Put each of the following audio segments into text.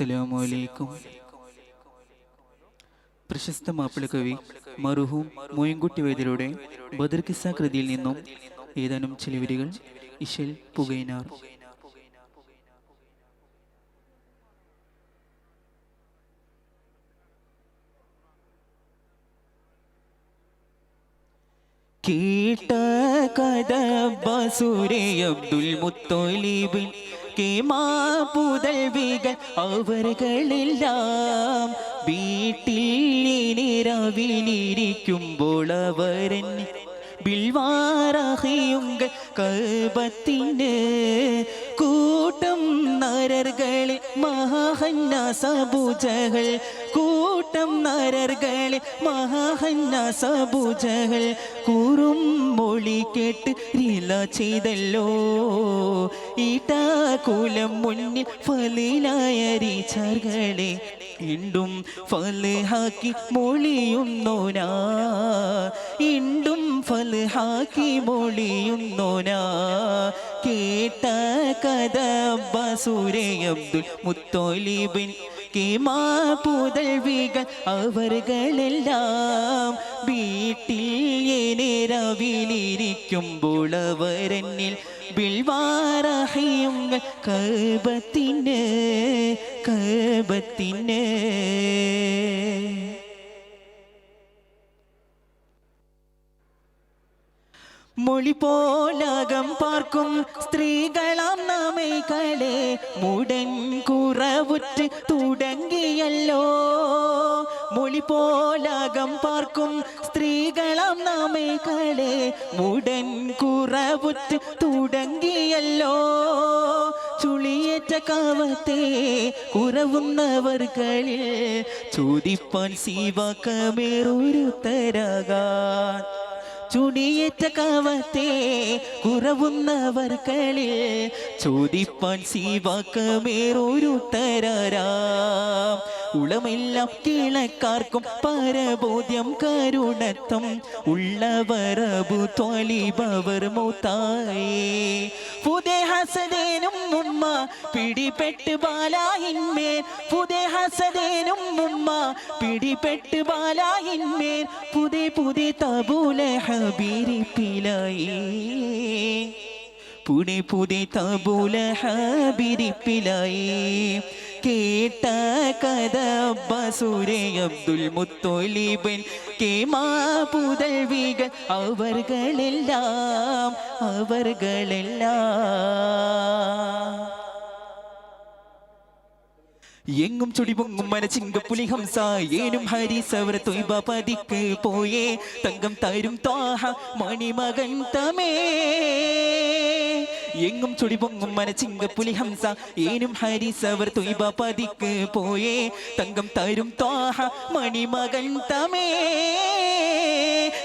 അസ്സലാമലൈക്കും. പ്രശസ്ത മാപ്പിളകവി മർഹൂം മോയിൻകുട്ടി വൈദ്യരുടെ ബദർ കിസ്സ കൃതിയിൽ നിന്നും ഏതാനും ചില വരികൾ. ഇശൽ പുകൈനാർ. കേട്ട കഥ ബസൂരെ അബ്ദുൽ മുത്തലിബിൻ കേമാ പുതൽവികൾ അവർകളെല്ലാം വീട്ടിൽ നിരവിലിരിക്കുമ്പോൾ അവരെന്നെ ബിൽവാറഹിയുങ്കൾ കഅബത്തിന് കൂട്ടം നരർകളെ മഹാഹന്നാസബുജകൾ കൂട്ടം നരർകളെ മഹാഹന്നാസബുജകൾ കൂറും മൊഴി കേട്ട് റില ചെയ്തല്ലോ ഈട്ടാകുലം മുന്നിൽ ഫലിലായ റീച്ചർകളെ ഇണ്ടും ഫൽഹാക്കി മൊഴിയുന്നോനാ ഇണ്ടും ഫൽഹാക്കി മൊഴിയുന്നോനാ കേട്ട കഥ ബസൂരെ അബ്ദുൽ മുത്തലിബിൻ കേമാ പുതൽവികൾ അവർകളെല്ലാം വീട്ടിൽ രവിലിരിക്കുമ്പോൾ അവരെന്നിൽ ബിൽവാറഹിയുങ്ങൾ കഅബത്തിന് കഅബത്തിന് മൊഴി പോലകം പാർക്കും സ്ത്രീകളാം നമ്മൈകളെ മുടൻ കുറവുറ്റ് തുടങ്ങിയല്ലോ മൊഴി പോലകം പാർക്കും സ്ത്രീകളാം നമ്മൈകളെ മുടൻ കുറവുറ്റ് തുടങ്ങിയല്ലോ ചുളിയേറ്റ കാവത്തെ കുറവുന്നവർകളിൽ ചോദിപ്പാൻ സീവാക്കമേറൊരു തരകാൻ ചുടിയേറ്റ കാവത്തെ കുറവുന്നവർകളിൽ ചോദിപ്പാൻ സീവാക്കമേറൊരു തരാം ഉളമെല്ലാം കിളക്കാർക്കും പരബോധ്യം കരുണത്വം ഉള്ളവരബു ത്വലിബവർ മൂത്തായേ പുതേ ഹസദേനും ഉമ്മ പിടിപെട്ട് ബാലായിന്മേൽ പുതേ ഹസദേനും ഉമ്മ പിടിപെട്ട് ബാലായിന്മേൽ പുതേ പുതേ തബൂല ഹബീരിപ്പിലായി പുടേ പുതേ തബൂല ഹബീരിപ്പിലായി കേട്ട കഥ ബസൂരെ അബ്ദുൽ മുത്തലിബിൻ കേമാ പുതൽവികൾ അവർകളെല്ലാം എങ്ങും ചുടിപൊങ്ങും മനച്ചിങ്കപ്പുലി ഹംസ ഏനും ഹരിസവർ തൊയ്ബ പതിക്ക് പോയേ തങ്കം തരും ത്വാഹ മണിമകൻ തമേ എങ്ങും ചുടിപൊങ്ങും മനച്ചിങ്കപ്പുലി ഹംസ ഏനും ഹരിസവർ തൊയ്ബ പതിക്ക് പോയേ തങ്കം തരും ത്വാഹ മണിമകൻ തമേ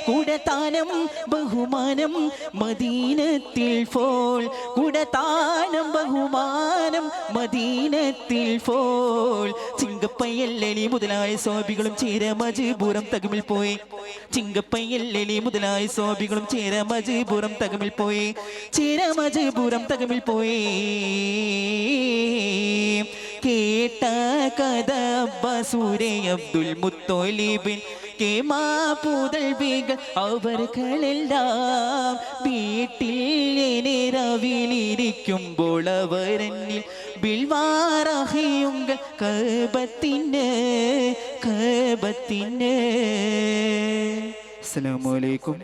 കുടത്താനം ബഹുമാനം മദീനത്തിൽ ഫോൾ കുടത്താനം ബഹുമാനം മദീനത്തിൽ ഫോൾ ചിങ്കപ്പയ്യല്ലി മുതലായ സ്വാഭികളും ചേര മജ്ബൂറം തകമിൽ പോയി ചിങ്കപ്പയ്യല്ലി മുതലായ സ്വാഭികളും ചേര മജ്ബൂറം തകമിൽ പോയി ചേര മജ്ബൂറം തകമിൽ പോയി കേട്ട കഥ ബസൂരെ അബ്ദുൽ മുത്തലിബിൻ കേമാ പുതൽവികൾ അവർകളെല്ലാം വീട്ടിൽ രവിലിരിക്കുമ്പോൾ അവരെന്നിൽ ബിൽവാറഹിയുങ്കൾ കഅബത്തിന് കഅബത്തിന്. അസ്സലാമു അലൈക്കും.